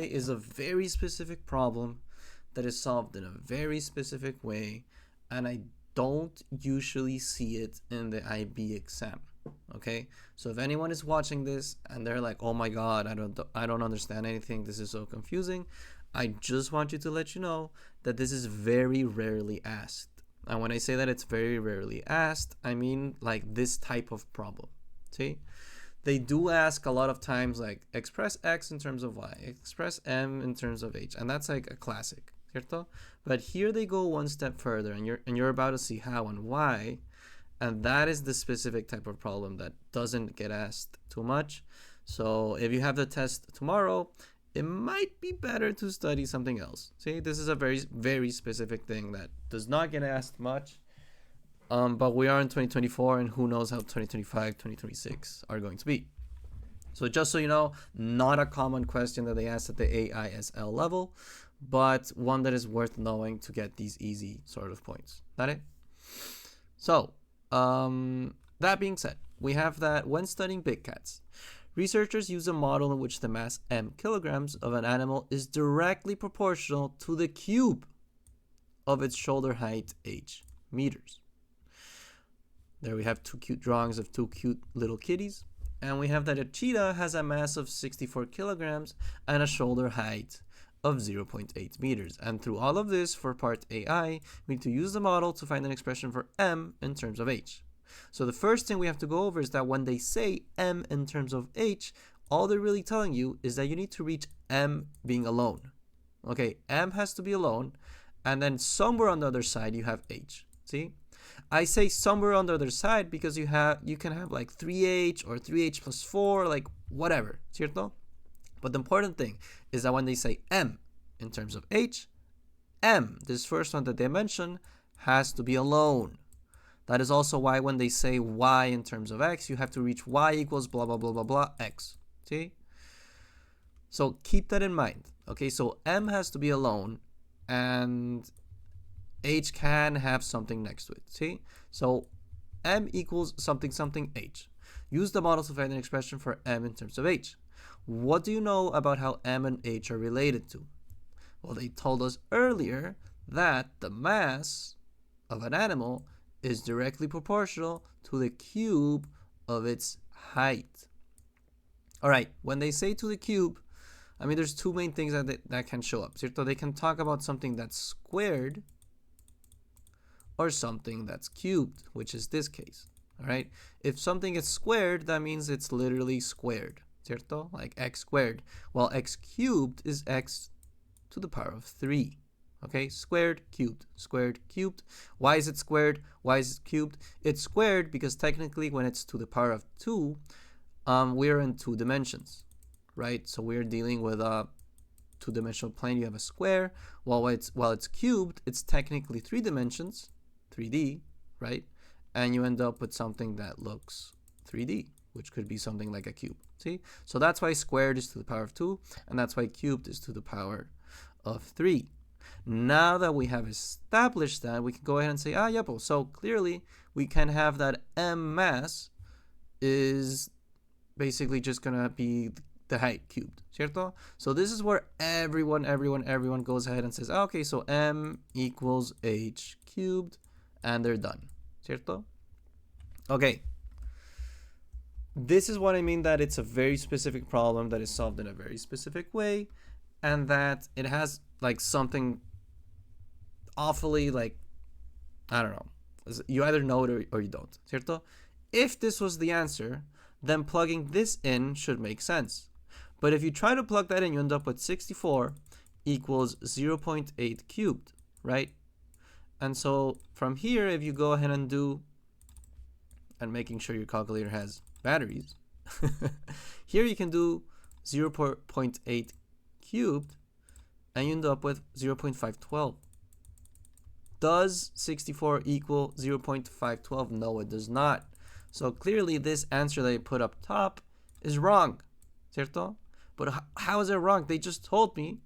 is a very specific problem that is solved in a very specific way, and I don't usually see it in the IB exam. Okay, so if anyone is watching this and they're like, oh my god, I don't understand anything, this is so confusing, I just want you to let you know that this is very rarely asked. And when I say that it's very rarely asked, I mean like this type of problem. See, they do ask a lot of times like express x in terms of y, express m in terms of h, and that's like a classic, ¿cierto? But here they go one step further, and you're about to see how and why, and that is the specific type of problem that doesn't get asked too much. So if you have the test tomorrow, it might be better to study something else. See, this is a very, very specific thing that does not get asked much. But we are in 2024, and who knows how 2025, 2026 are going to be. So just so you know, not a common question that they ask at the AISL level, but one that is worth knowing to get these easy sort of points. That it? So, that being said, we have that when studying big cats, researchers use a model in which the mass m kilograms of an animal is directly proportional to the cube of its shoulder height h meters. There we have two cute drawings of two cute little kitties. And we have that a cheetah has a mass of 64 kilograms and a shoulder height of 0.8 meters. And through all of this, for part AI, we need to use the model to find an expression for m in terms of h. So the first thing we have to go over is that when they say m in terms of h, all they're really telling you is that you need to reach m being alone. Okay, m has to be alone, and then somewhere on the other side you have h. See? I say somewhere on the other side because you can have like 3h or 3h plus 4, like whatever, ¿cierto? But the important thing is that when they say m in terms of h, m, this first one that they mention, has to be alone. That is also why when they say y in terms of x, you have to reach y equals blah, blah, blah, blah, blah, x. See? So keep that in mind. Okay, so m has to be alone, and h can have something next to it. See? So m equals something something h. Use the model to find an expression for m in terms of h. What do you know about how m and h are related to? Well, they told us earlier that the mass of an animal is directly proportional to the cube of its height. All right, when they say to the cube, I mean, there's two main things that can show up. ¿Cierto? They can talk about something that's squared or something that's cubed, which is this case. All right, if something is squared, that means it's literally squared, ¿cierto? Like x squared. Well, x cubed is x to the power of 3. Okay, squared, cubed, squared, cubed. Why is it squared? Why is it cubed? It's squared because technically when it's to the power of 2, we're in 2 dimensions, right? So we're dealing with a 2-dimensional plane. You have a square. While it's cubed, it's technically 3 dimensions, 3D, right? And you end up with something that looks 3D, which could be something like a cube. See? So that's why squared is to the power of 2, and that's why cubed is to the power of 3. Now that we have established that, we can go ahead and say, yep, so clearly we can have that m mass is basically just going to be the height cubed, ¿cierto? So this is where everyone goes ahead and says, okay, so m equals h cubed, and they're done, ¿cierto? Okay. This is what I mean that it's a very specific problem that is solved in a very specific way, and that it has like something awfully like, I don't know, you either know it or you don't, ¿cierto? If this was the answer, then plugging this in should make sense. But if you try to plug that in, you end up with 64 equals 0.8 cubed, right? And so from here, if you go ahead and do, and making sure your calculator has batteries, here you can do 0.8 cubed, and you end up with 0.512. Does 64 equal 0.512? No, it does not. So clearly this answer that I put up top is wrong, ¿cierto? But how is it wrong? They just told me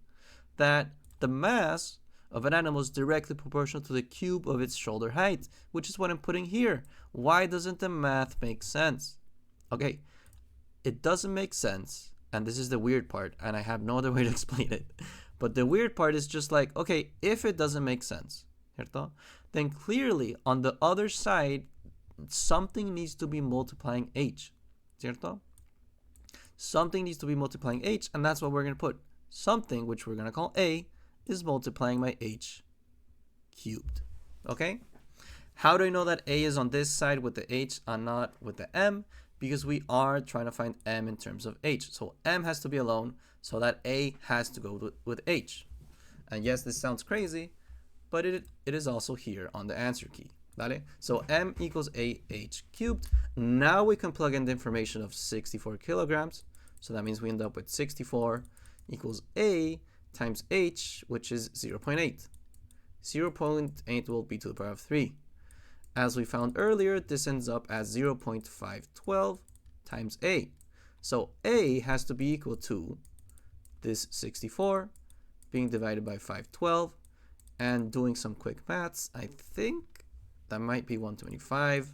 that the mass of an animal is directly proportional to the cube of its shoulder height, which is what I'm putting here. Why doesn't the math make sense? Okay, it doesn't make sense and this is the weird part, and I have no other way to explain it, but the weird part is just like, okay, if it doesn't make sense, ¿cierto? Then clearly on the other side, something needs to be multiplying h, ¿cierto? Something needs to be multiplying h, and that's what we're going to put. Something, which we're going to call a, is multiplying by h cubed, okay? How do I know that a is on this side with the h and not with the m? Because we are trying to find m in terms of h. So m has to be alone, so that a has to go with h. And yes, this sounds crazy, but it is also here on the answer key. ¿Vale? So m equals a h cubed. Now we can plug in the information of 64 kilograms. So that means we end up with 64 equals a times h, which is 0.8. 0.8 will be to the power of 3. As we found earlier, this ends up as 0.512 times a. So a has to be equal to this 64 being divided by 512. And doing some quick maths, I think that might be 125.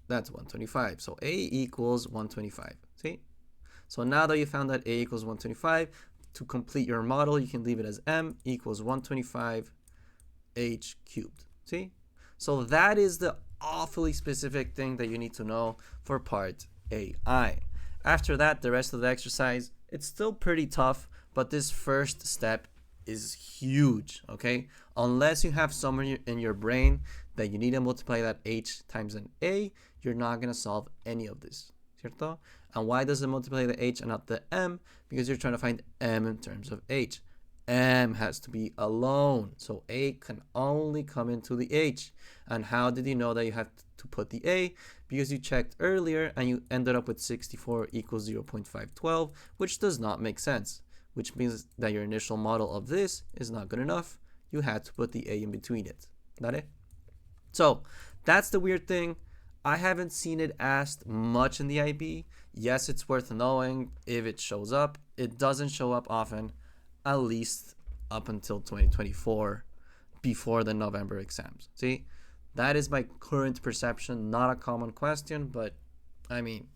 That's 125. So a equals 125. See? So now that you found that a equals 125, to complete your model, you can leave it as m equals 125 h cubed. See? So that is the awfully specific thing that you need to know for part AI. After that, the rest of the exercise, it's still pretty tough, but this first step is huge, okay? Unless you have somewhere in your brain that you need to multiply that h times an a, you're not going to solve any of this, ¿cierto? And why does it multiply the h and not the m? Because you're trying to find m in terms of h. M has to be alone, so a can only come into the h. And how did you know that you have to put the a? Because you checked earlier and you ended up with 64 equals 0.512, which does not make sense, which means that your initial model of this is not good enough. You had to put the a in between it. ¿Vale? So that's the weird thing. I haven't seen it asked much in the IB. Yes, it's worth knowing if it shows up. It doesn't show up often, at least up until 2024, before the November exams. See, that is my current perception. Not a common question, but I mean,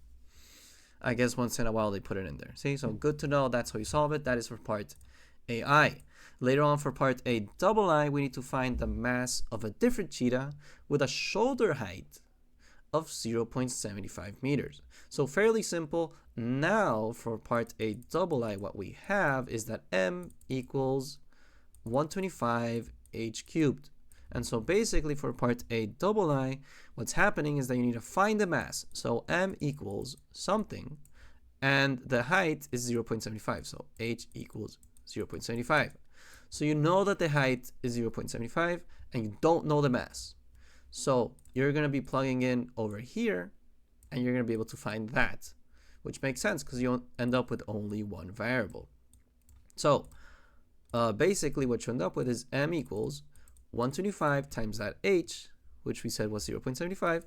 I guess once in a while they put it in there. See, so good to know. That's how you solve it. That is for part AI. Later on for part AI, we need to find the mass of a different cheetah with a shoulder height of 0.75 meters. So fairly simple. Now for part AI, what we have is that m equals 125 h cubed. And so basically for part AI, what's happening is that you need to find the mass. So m equals something, and the height is 0.75. So h equals 0.75. So you know that the height is 0.75, and you don't know the mass. So you're going to be plugging in over here, and you're going to be able to find that, which makes sense because you end up with only one variable. So basically what you end up with is m equals 125 times that h, which we said was 0.75,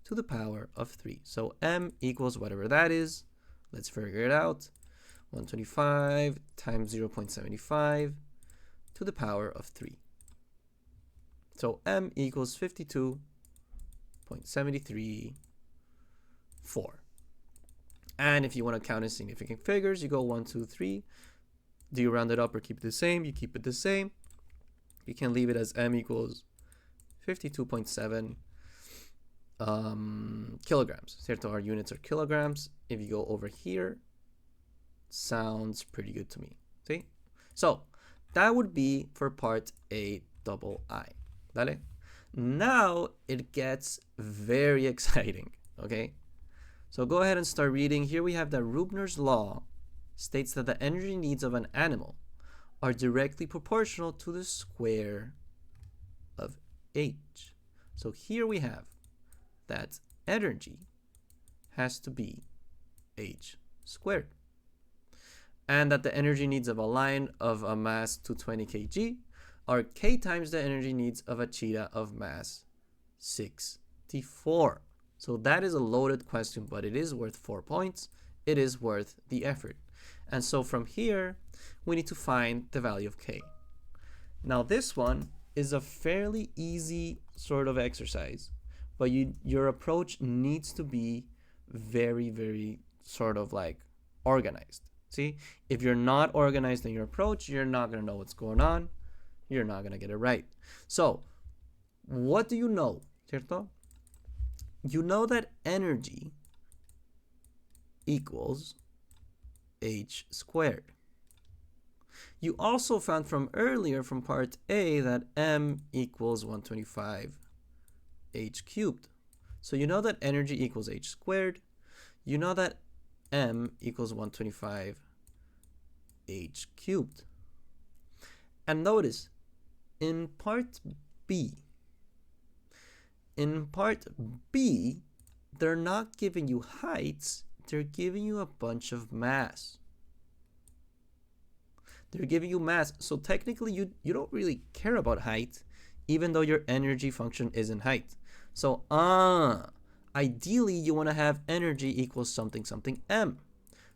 to the power of 3. So m equals whatever that is. Let's figure it out. 125 times 0.75 to the power of 3. So m equals 52.734. And if you want to count in significant figures, you go 1, 2, 3. Do you round it up or keep it the same? You keep it the same. You can leave it as m equals 52.7 kilograms. Cierto, our units are kilograms. If you go over here, sounds pretty good to me. See? So that would be for part AI. Dale? Now it gets very exciting. Okay? So go ahead and start reading. Here we have that Rubner's law states that the energy needs of an animal are directly proportional to the square of h. So here we have that energy has to be h squared. And that the energy needs of a lion of a mass 220 kg are k times the energy needs of a cheetah of mass 64. So that is a loaded question, but it is worth 4 points. It is worth the effort. And so from here, we need to find the value of k. Now this one is a fairly easy sort of exercise but your approach needs to be very, very sort of like organized. See, if you're not organized in your approach, you're not going to know what's going on. You're not going to get it right. So, what do you know, ¿cierto? You know that energy equals h squared. You also found from earlier, from part A, that m equals 125 h cubed. So you know that energy equals h squared. You know that m equals 125 h cubed. And notice, in part B, they're not giving you heights, they're giving you a bunch of mass. They're giving you mass. So technically, you don't really care about height, even though your energy function isn't height. So, ideally, you want to have energy equals something, something m.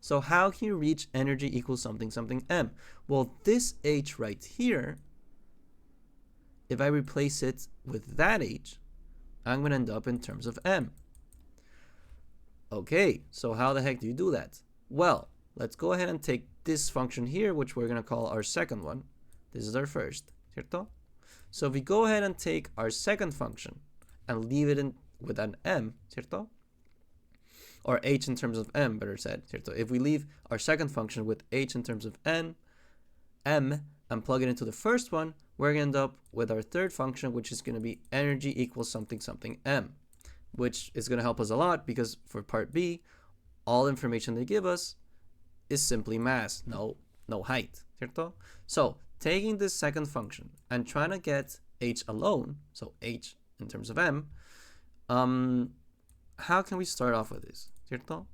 So how can you reach energy equals something, something m? Well, this h right here, if I replace it with that h, I'm going to end up in terms of m. Okay, so how the heck do you do that? Well, let's go ahead and take this function here, which we're going to call our second one. This is our first, ¿cierto? So if we go ahead and take our second function and leave it in with an m, ¿cierto? Or h in terms of m, better said, ¿cierto? If we leave our second function with h in terms of m, and plug it into the first one, we're going to end up with our third function, which is going to be energy equals something, something m, which is going to help us a lot because for part B, all information they give us is simply mass, no height, ¿cierto? So taking this second function and trying to get h alone, so h in terms of m, how can we start off with this, ¿cierto?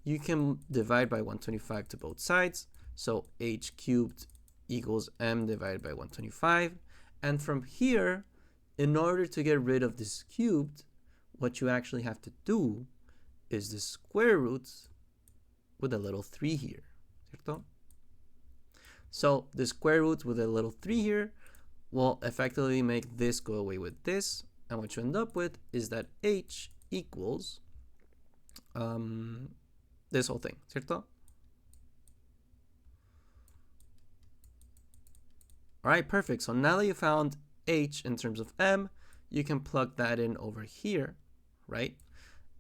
You can divide by 125 to both sides, so h cubed equals m divided by 125, and from here, in order to get rid of this cubed, what you actually have to do is the square roots with a little 3 here, ¿cierto? So the square root with a little 3 here will effectively make this go away with this, and what you end up with is that h equals this whole thing, ¿cierto? All right, perfect. So now that you found h in terms of m, you can plug that in over here, right?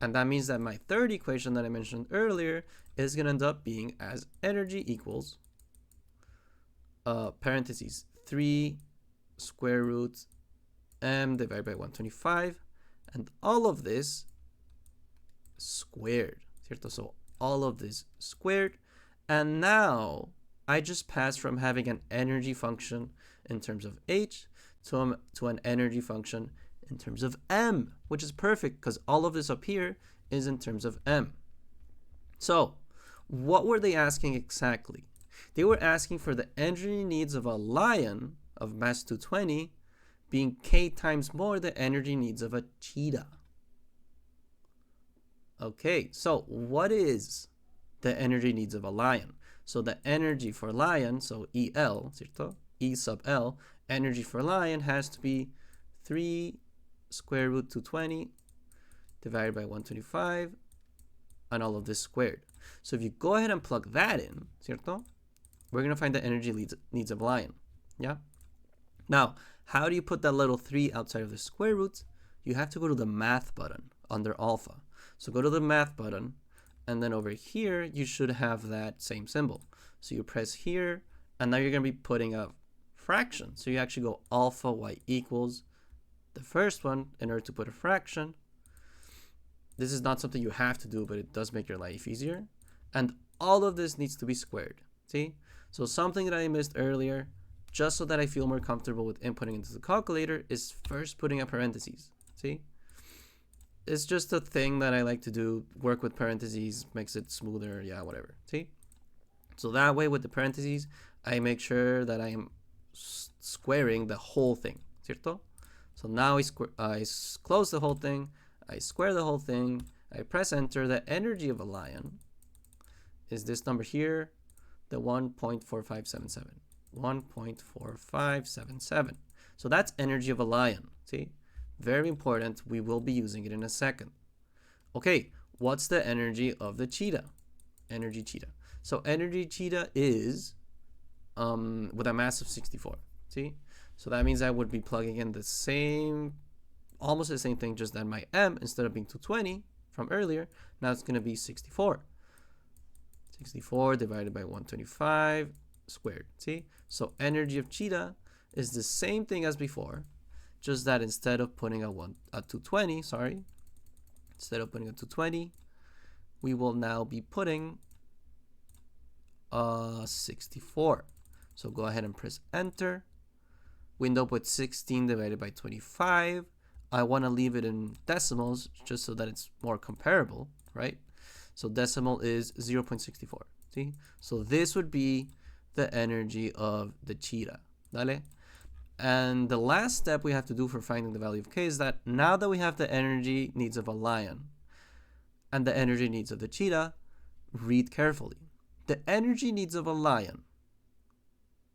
And that means that my third equation that I mentioned earlier is going to end up being as energy equals parentheses 3 square root m divided by 125, and all of this squared, ¿cierto? So all of this squared, and now I just passed from having an energy function in terms of h to an energy function in terms of m, which is perfect because all of this up here is in terms of m. So what were they asking exactly? They were asking for the energy needs of a lion of mass 220 being k times more the energy needs of a cheetah. Okay, so what is the energy needs of a lion? So the energy for lion, so EL, ¿cierto? E sub L, energy for lion has to be 3 square root 220 divided by 125 and all of this squared. So if you go ahead and plug that in, ¿cierto? We're going to find the energy needs of lion, yeah? Now, how do you put that little 3 outside of the square root? You have to go to the math button under alpha. So go to the math button, and then over here, you should have that same symbol. So you press here, and now you're going to be putting a fraction. So you actually go alpha y equals the first one in order to put a fraction. This is not something you have to do, but it does make your life easier. And all of this needs to be squared. See? So something that I missed earlier, just so that I feel more comfortable with inputting into the calculator, is first putting a parentheses. See? It's just a thing that I like to do. Work with parentheses, makes it smoother, yeah, whatever. See? So that way with the parentheses, I make sure that I am squaring the whole thing, ¿cierto? So now I close the whole thing, I square the whole thing, I press enter. The energy of a lion is this number here, the 1.4577. 1.4577. So that's energy of a lion, see? Very important. We will be using it in a second. Okay, what's the energy of the cheetah? Energy cheetah. So energy cheetah is with a mass of 64. See? So that means I would be plugging in the same, almost the same thing, just that my m, instead of being 220 from earlier, now it's going to be 64. 64 divided by 125 squared. See? So energy of cheetah is the same thing as before, just that instead of putting a 220, instead of putting a 220, we will now be putting 64. So go ahead and press enter. We end up with 16 divided by 25. I want to leave it in decimals just so that it's more comparable, right? So decimal is 0.64. See? So this would be the energy of the cheetah. Dale? And the last step we have to do for finding the value of k is that now that we have the energy needs of a lion and the energy needs of the cheetah, read carefully. The energy needs of a lion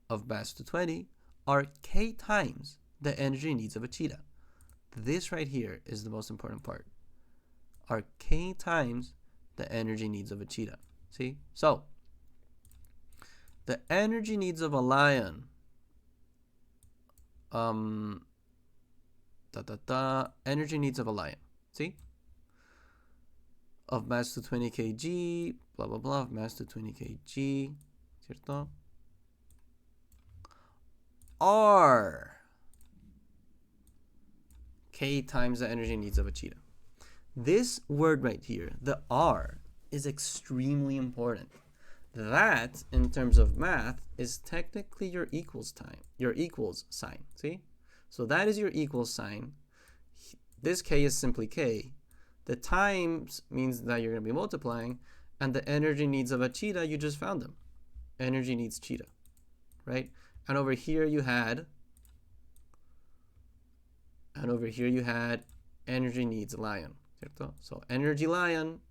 of mass 220 are k times the energy needs of a cheetah. This right here is the most important part. Are k times the energy needs of a cheetah. See? So, the energy needs of a lion energy needs of a lion. See? Of mass 220 kg, blah blah blah, of mass 220 kg, ¿cierto? R k times the energy needs of a cheetah. This word right here, the R, is extremely important. That, in terms of math, is technically your equals sign. See? So that is your equals sign. This k is simply k. The times means that you're going to be multiplying, and the energy needs of a cheetah, you just found them. Energy needs cheetah, right? And over here you had energy needs lion. ¿Cierto? So energy lion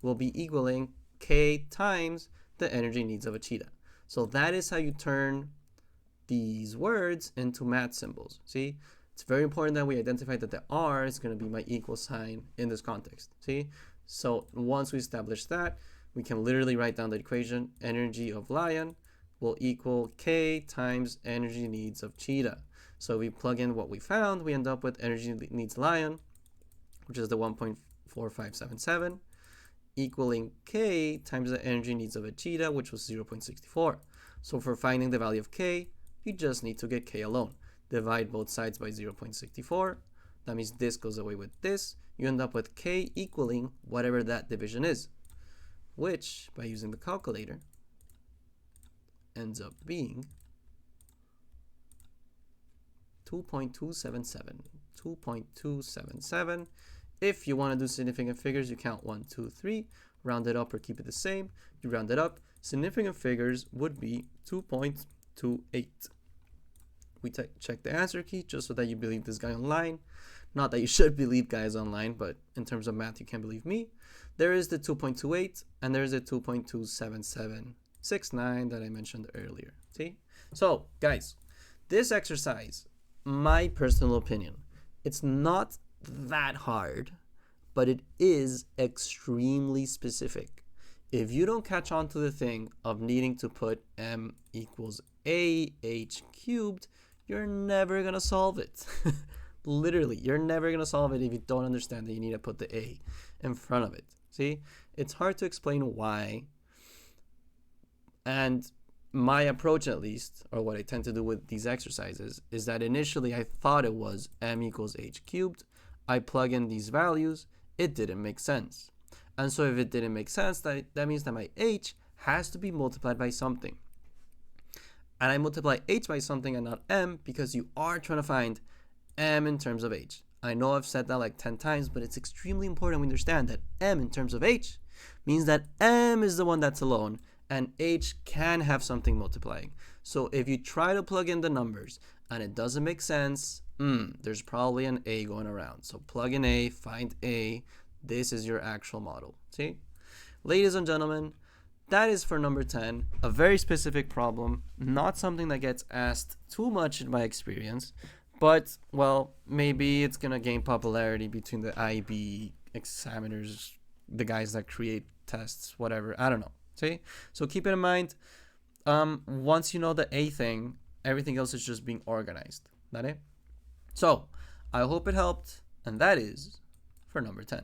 will be equaling k times the energy needs of a cheetah. So that is how you turn these words into math symbols. See? It's very important that we identify that the R is going to be my equal sign in this context. See? So once we establish that, we can literally write down the equation. Energy of lion will equal k times energy needs of cheetah. So if we plug in what we found, we end up with energy needs lion, which is the 1.4577, equaling k times the energy needs of a cheetah, which was 0.64. So for finding the value of k, you just need to get k alone. Divide both sides by 0.64. That means this goes away with this. You end up with k equaling whatever that division is, which, by using the calculator, ends up being 2.277. 2.277. If you want to do significant figures, you count 1, 2, 3, round it up or keep it the same. You round it up. Significant figures would be 2.28. We check the answer key just so that you believe this guy online. Not that you should believe guys online, but in terms of math, you can't believe me. There is the 2.28 and there is the 2.27769 that I mentioned earlier. See? So, guys, this exercise, my personal opinion, it's not that hard, but it is extremely specific. If you don't catch on to the thing of needing to put m equals ah cubed, you're never going to solve it. Literally, you're never going to solve it if you don't understand that you need to put the a in front of it. See? It's hard to explain why. And my approach, at least, or what I tend to do with these exercises, is that initially I thought it was m equals h cubed. I plug in these values. It didn't make sense. And so if it didn't make sense, that means that my h has to be multiplied by something. And I multiply h by something and not m because you are trying to find m in terms of h. I know I've said that like 10 times, but it's extremely important we understand that m in terms of h means that m is the one that's alone and h can have something multiplying. So if you try to plug in the numbers and it doesn't make sense, there's probably an a going around. So plug in a, find a. This is your actual model. See? Ladies and gentlemen, that is for number 10. A very specific problem, not something that gets asked too much in my experience, But, well, maybe it's going to gain popularity between the IB examiners, the guys that create tests, whatever. I don't know. See? So keep it in mind. Once you know the A thing, everything else is just being organized. That it? So, I hope it helped. And that is for number 10.